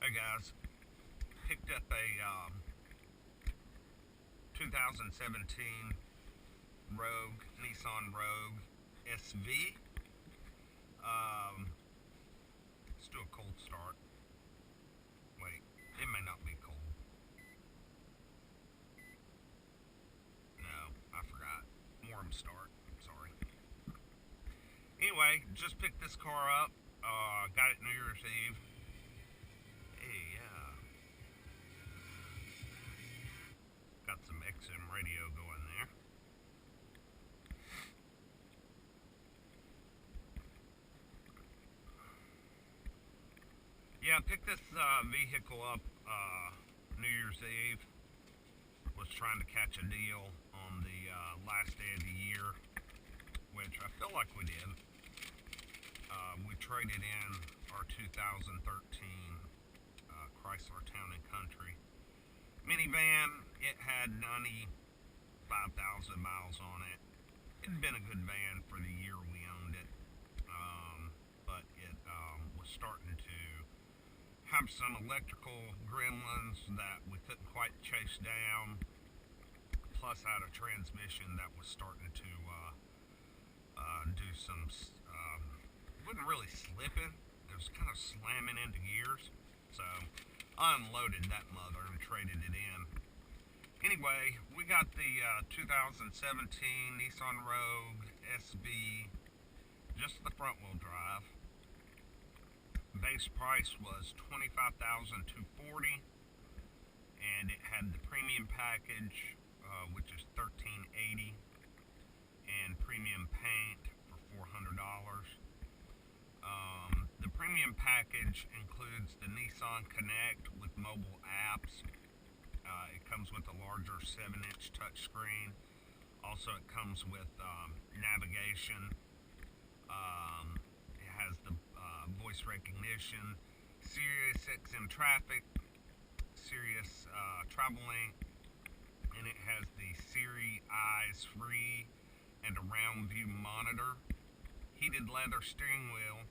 Hey guys, picked up a 2017 Nissan Rogue SV. Let's do a cold start. Wait, it may not be cold. No, I forgot. Warm start. Sorry. Anyway, just picked this car up. Got it New Year's Eve. Hey, got some XM radio going there. Yeah, I picked this vehicle up New Year's Eve. Was trying to catch a deal on the last day of the year, which I feel like we did. We traded in our 2013 Chrysler Town and Country minivan. It had 95,000 miles on it. It had been a good van for the year we owned it, but it was starting to have some electrical gremlins that we couldn't quite chase down, plus had a transmission that was starting to do some, wasn't really slipping, it was kind of slamming into gears, so I unloaded that mother and traded it in. Anyway, we got the 2017 Nissan Rogue SV, just the front wheel drive. Base price was $25,240, and it had the premium package, which is $1,380, and premium paint for $400. The premium package includes the Nissan Connect with mobile apps. It comes with a larger 7-inch touchscreen. Also, it comes with navigation. It has the voice recognition, Sirius XM traffic, Sirius traveling, and it has the Siri Eyes Free and a round view monitor, heated leather steering wheel,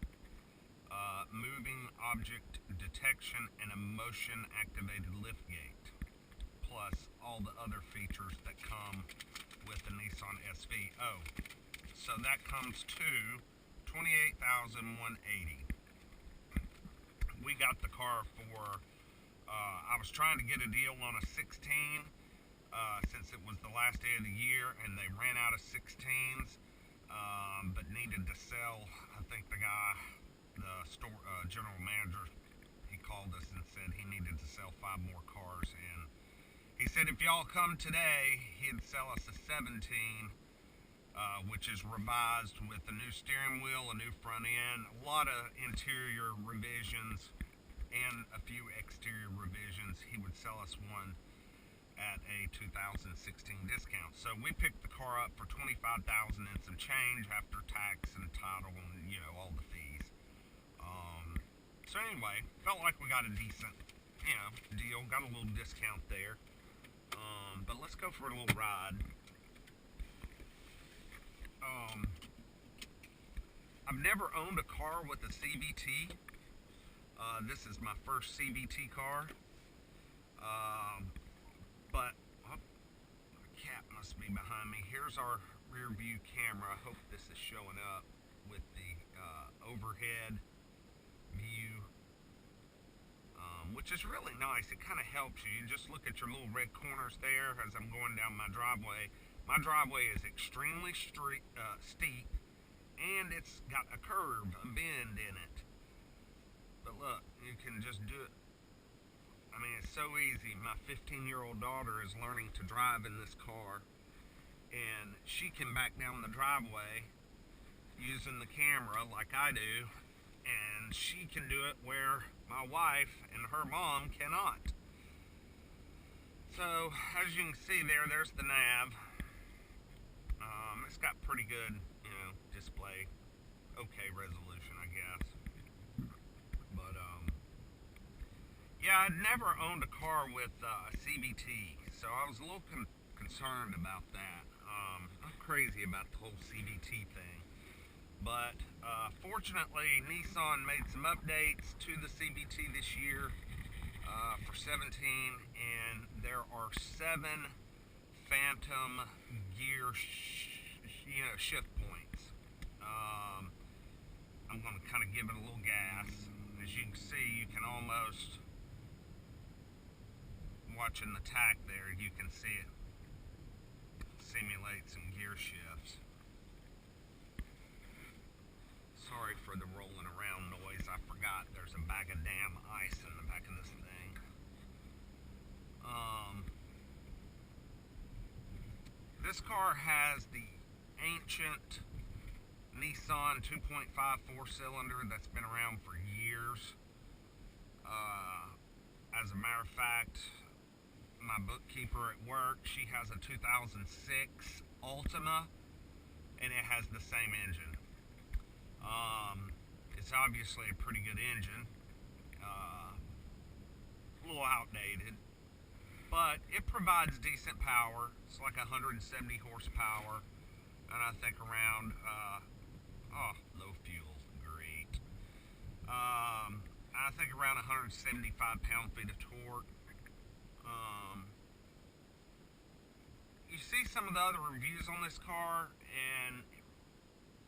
moving object detection, and a motion activated lift gate, plus all the other features that come with the Nissan SV. Oh, so that comes to $28,180. We got the car for, I was trying to get a deal on a 16, since it was the last day of the year and they ran out of 16s, but needed to sell. I think the guy, the store general manager, he called us and said he needed to sell 5 more cars, and he said if y'all come today, he'd sell us a 17, which is revised with a new steering wheel, a new front end, a lot of interior revisions, and a few exterior revisions. He would sell us one at a 2016 discount. So we picked the car up for $25,000 and some change after tax and title and, all the fees. So anyway, felt like we got a decent, deal, got a little discount there. But let's go for a little ride. I've never owned a car with a CVT. This is my first CVT car. But the cat must be behind me. Here's our rear view camera. I hope this is showing up with the overhead view, which is really nice. It kind of helps you. You just look at your little red corners there as I'm going down my driveway. My driveway is extremely steep, and it's got a curve, a bend in it. But look, you can just do it. I mean, it's so easy. My 15-year-old daughter is learning to drive in this car, and she can back down the driveway using the camera like I do, and she can do it where my wife and her mom cannot. So, as you can see there's the nav. It's got pretty good, display, okay resolution, I guess. But, yeah, I'd never owned a car with a CVT, so I was a little concerned about that. I'm crazy about the whole CVT thing. But fortunately, Nissan made some updates to the CVT this year, for 17, and there are 7 phantom gear shift points. I'm going to kind of give it a little gas. As you can see, you can almost, watching the tack there, you can see it simulate some gear shifts. Sorry for the rolling around noise. I forgot there's a bag of damn ice in the back of this thing. This car has the ancient Nissan 2.5 4-cylinder that's been around for years. As a matter of fact, my bookkeeper at work, she has a 2006 Altima, and it has the same engine. It's obviously a pretty good engine, a little outdated, but it provides decent power. It's like 170 horsepower, and I think around, low fuel, great. I think around 175 pound-feet of torque. You see some of the other reviews on this car and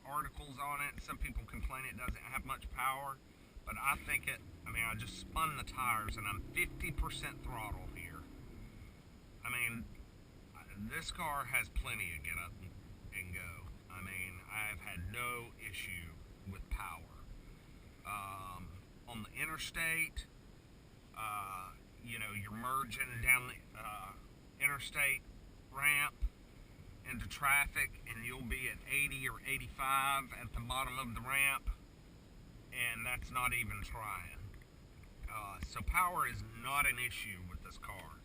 articles on it. Some people complain it doesn't have much power, but I think it, I just spun the tires and I'm 50% throttle here. This car has plenty of get up and go. I've had no issue with power. On the interstate, you're merging down the interstate ramp into traffic, and you'll be at 80 or 85 at the bottom of the ramp, and that's not even trying. So power is not an issue with this car,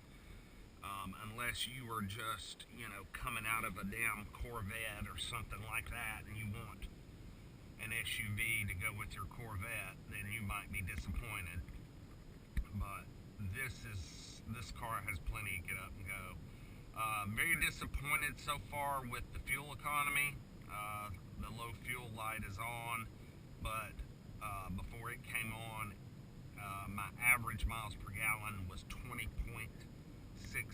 unless you are just, coming out of a damn Corvette or something like that, and you want an SUV to go with your Corvette, then you might be disappointed. But this car has plenty of get up and go. Very disappointed so far with the fuel economy. The low fuel light is on, but before it came on, my average miles per gallon was 20.6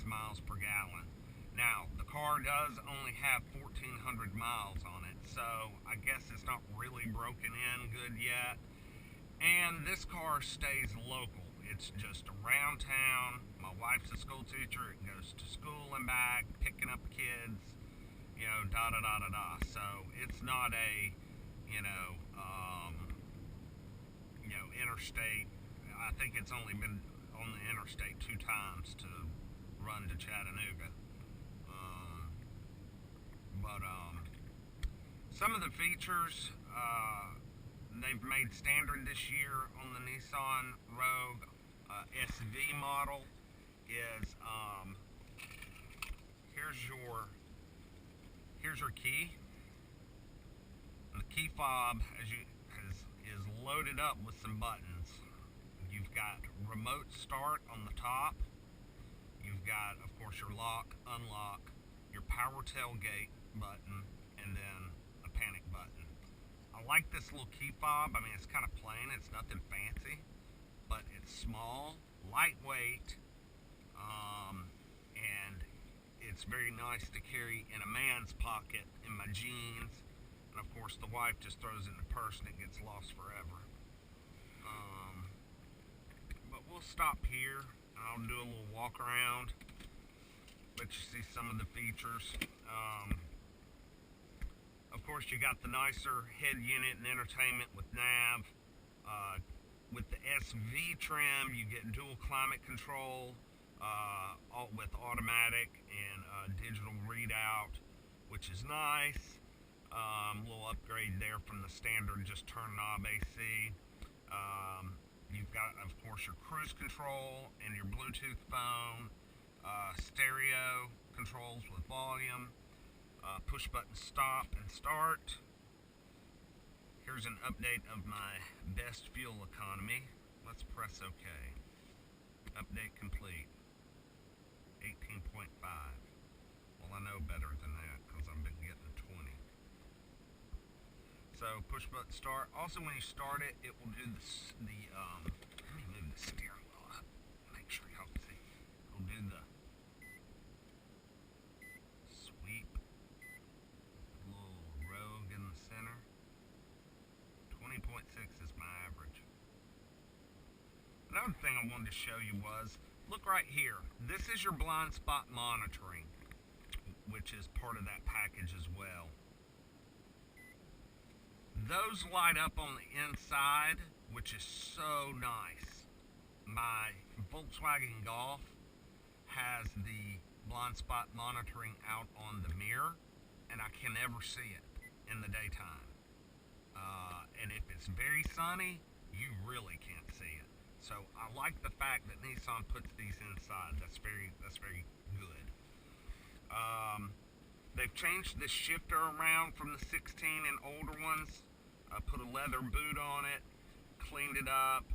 miles per gallon. Now, the car does only have 1,400 miles on it, so I guess it's not really broken in good yet. And this car stays local. It's just around town. My wife's a school teacher. It goes to school and back, picking up kids, So it's not a, interstate. I think it's only been on the interstate 2 times to run to Chattanooga. Some of the features they've made standard this year on the Nissan Rogue SV model is here's your key. The key fob is loaded up with some buttons. You've got remote start on the top. You've got, of course, your lock, unlock, your power tailgate button, and then a panic button. I like this little key fob. It's kind of plain. It's nothing fancy, but it's small, lightweight, and it's very nice to carry in a man's pocket in my jeans. And of course, the wife just throws it in the purse and it gets lost forever. But we'll stop here. I'll do a little walk around, let you see some of the features. Of course, you got the nicer head unit and entertainment with nav. With the SV trim, you get dual climate control with automatic and digital readout, which is nice. Little upgrade there from the standard just turn knob AC. You've got, of course, your cruise control and your Bluetooth phone, stereo controls with volume, push button stop and start. Here's an update of my best fuel economy. Let's press OK. Update complete. 18.5. Well, I know better than that because I've been getting 20. So push button start. Also, when you start it, it will do let me move the steering wheel up. sure y'all can see. We'll do the sweep. Little Rogue in the center. 20.6 is my average. Another thing I wanted to show you was, look right here. This is your blind spot monitoring, which is part of that package as well. Those light up on the inside, which is so nice. My Volkswagen Golf has the blind spot monitoring out on the mirror, and I can never see it in the daytime. And if it's very sunny, you really can't see it. So I like the fact that Nissan puts these inside. That's very good. They've changed the shifter around from the 16 and older ones. Put a leather boot on it, cleaned it up,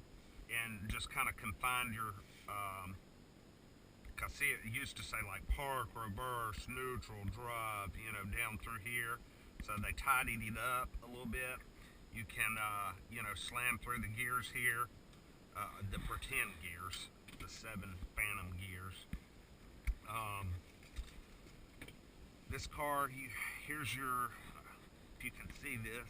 and just kind of confined your, I see it used to say like park, reverse, neutral, drive, you know, down through here. So they tidied it up a little bit. You can, you know, slam through the gears here, the pretend gears, the 7 Phantom gears. This car, here's your, if you can see this,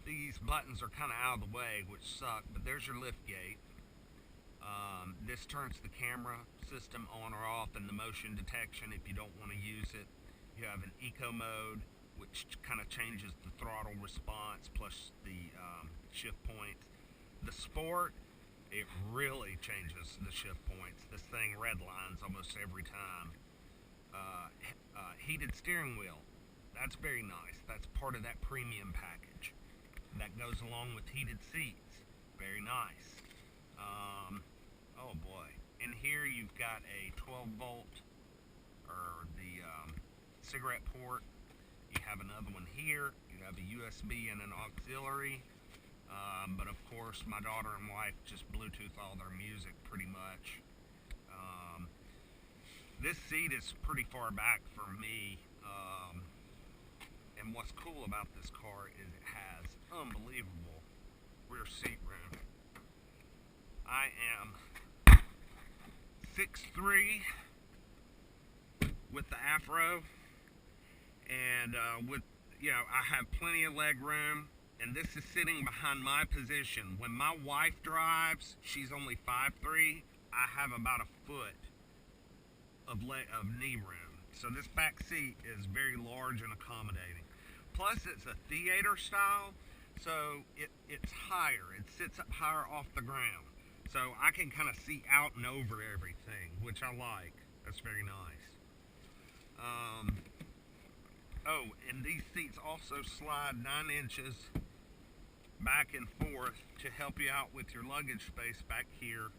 these buttons are kind of out of the way, which suck, but there's your lift gate. This turns the camera system on or off and the motion detection if you don't want to use it. You have an eco mode, which kind of changes the throttle response plus the shift points. The sport, it really changes the shift points. This thing redlines almost every time. Heated steering wheel, that's very nice. That's part of that premium package. That goes along with heated seats. Very nice. Oh boy. In here you've got a 12 volt or the cigarette port. You have another one here. You have a USB and an auxiliary. But of course my daughter and wife just Bluetooth all their music pretty much. This seat is pretty far back for me. And what's cool about this car is it has unbelievable rear seat room. I am 6'3" with the afro, and with, you know, I have plenty of leg room, and this is sitting behind my position. When my wife drives, she's only 5'3". I have about a foot of knee room. So this back seat is very large and accommodating. Plus it's a theater style, so it's higher. It sits up higher off the ground. So I can kind of see out and over everything, which I like. That's very nice. Oh, and these seats also slide 9 inches back and forth to help you out with your luggage space back here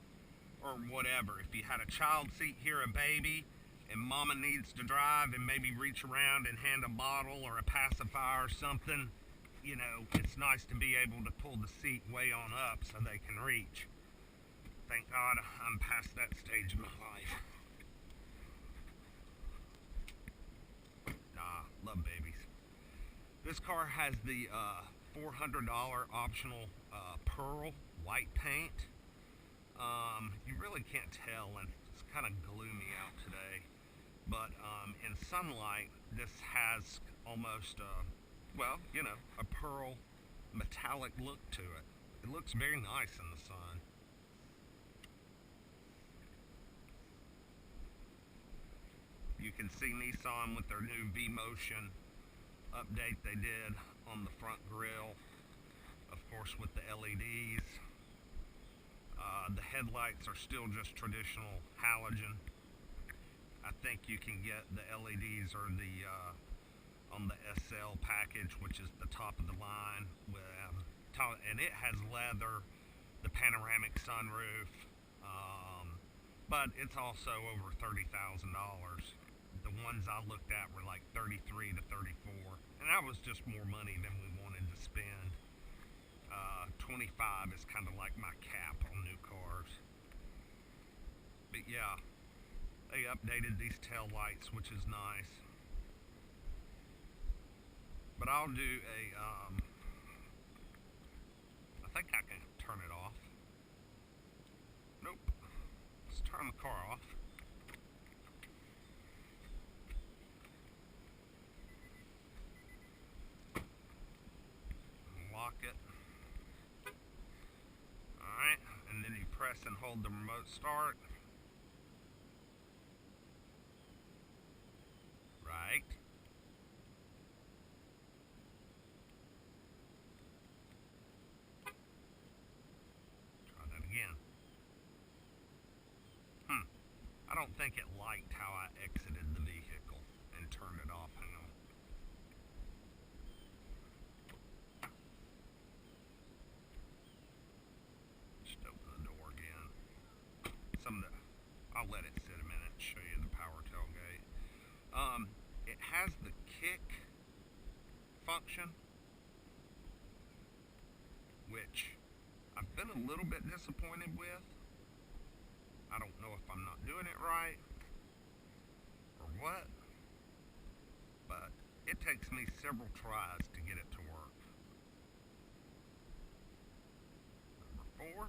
or whatever. If you had a child seat here, a baby, and mama needs to drive and maybe reach around and hand a bottle or a pacifier or something, you know, it's nice to be able to pull the seat way on up so they can reach. Thank God I'm past that stage of my life. Nah, love babies. This car has the $400 optional pearl white paint. You really can't tell, and it's kind of gloomy out today. But in sunlight, this has almost, well, you know, a pearl metallic look to it. It looks very nice in the sun. You can see Nissan with their new V-Motion update they did on the front grille. Of course, with the LEDs. The headlights are still just traditional halogen. I think you can get the LEDs or the on the SL package, which is the top of the line, with and it has leather, the panoramic sunroof, but it's also over $30,000. The ones I looked at were like 33 to 34, and that was just more money than we wanted to spend. 25 is kind of like my cap on new cars. But yeah, they updated these tail lights, which is nice. But I'll do a, I think I can turn it off. lock it. Alright, and then you press and hold the remote start. Right. Try that again. I don't think it liked how I exited the vehicle and turned it off. Hang on. Just open the door again. I'll let it sit a minute and show you the power tailgate. It has the kick function, which I've been a little bit disappointed with. I don't know if I'm not doing it right or what, but it takes me several tries to get it to work. Number 4.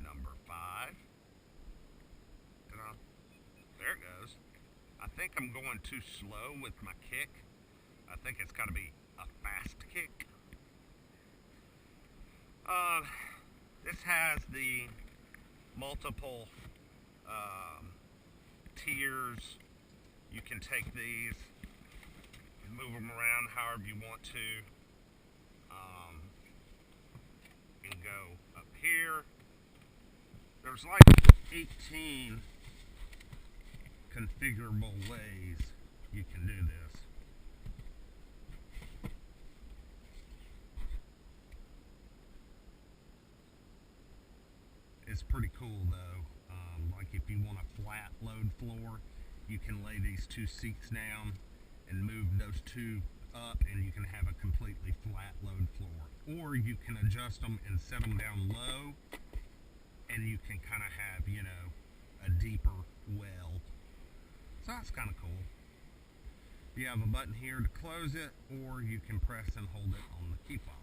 Number 5. There it goes. I think I'm going too slow with my kick. I think it's got to be a fast kick. This has the multiple tiers. You can take these and move them around however you want to. You can go up here. There's like 18 configurable ways you can do this. It's pretty cool though. Like if you want a flat load floor, you can lay these 2 seats down and move those 2 up and you can have a completely flat load floor. Or you can adjust them and set them down low and you can kind of have, you know, a deeper well. So that's kind of cool. You have a button here to close it, or you can press and hold it on the key fob.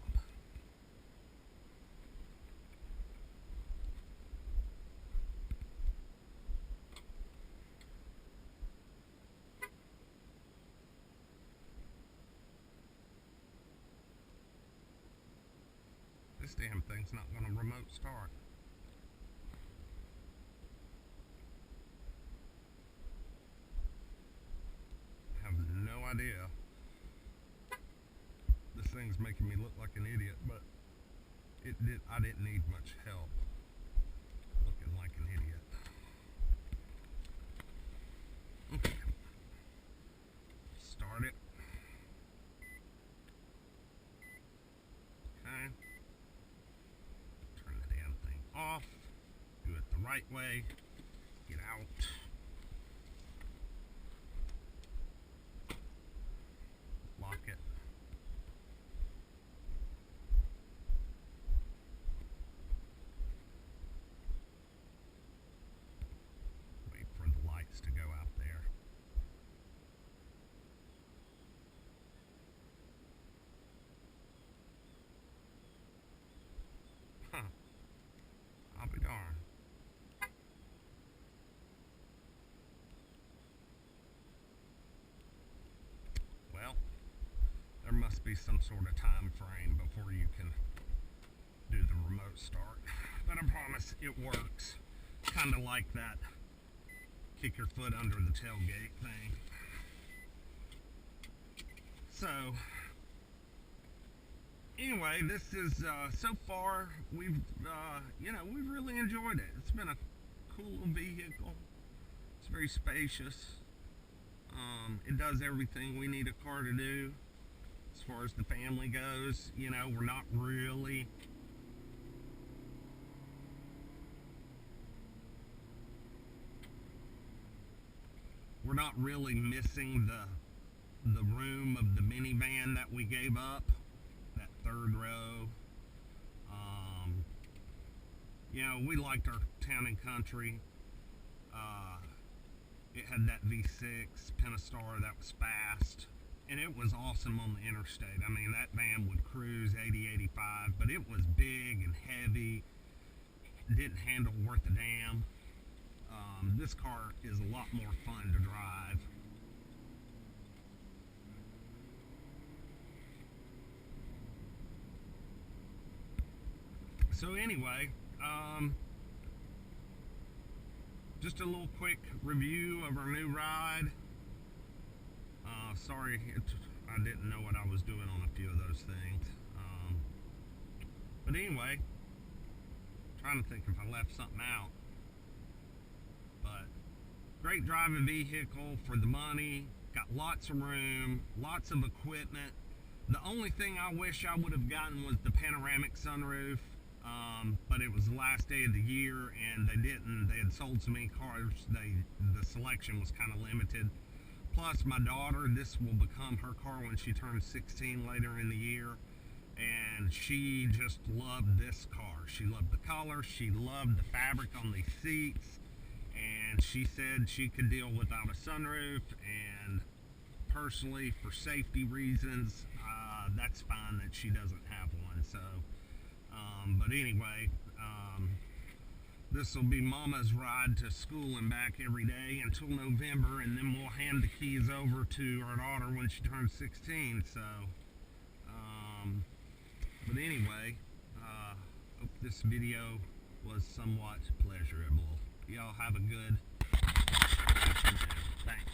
This damn thing's not going to remote start. I have no idea. This thing's making me look like an idiot, but I didn't need much help looking like an idiot. Okay. Start it. Okay. Turn the damn thing off. Do it the right way. Get out. Lock it. Wait for the lights to go out there. Huh. I'll be darned. Well, there must be some sort of time frame before you can do the remote start. But I promise it works. Kind of like that kick your foot under the tailgate thing. So, anyway, this is, so far, we've really enjoyed it. It's been a cool little vehicle. It's very spacious. It does everything we need a car to do. As far as the family goes, you know, we're not really missing the room of the minivan that we gave up, that third row. You know, we liked our town and country. It had that V6 Pentastar that was fast, and it was awesome on the interstate. I mean, that van would cruise 80, 85, but it was big and heavy. It didn't handle worth a damn. This car is a lot more fun to drive. So anyway, just a little quick review of our new ride. Sorry, I didn't know what I was doing on a few of those things. But anyway, trying to think if I left something out. But great driving vehicle for the money. Got lots of room, lots of equipment. The only thing I wish I would have gotten was the panoramic sunroof. But it was the last day of the year and they didn't. They had sold so many cars, the selection was kind of limited. Plus my daughter, this will become her car when she turns 16 later in the year. And she just loved this car. She loved the color, she loved the fabric on these seats. And she said she could deal without a sunroof, and personally, for safety reasons, that's fine that she doesn't have one. So, but anyway, this will be Mama's ride to school and back every day until November, and then we'll hand the keys over to our daughter when she turns 16. So, but anyway, hope this video was somewhat pleasurable. Y'all have a good afternoon. Thanks.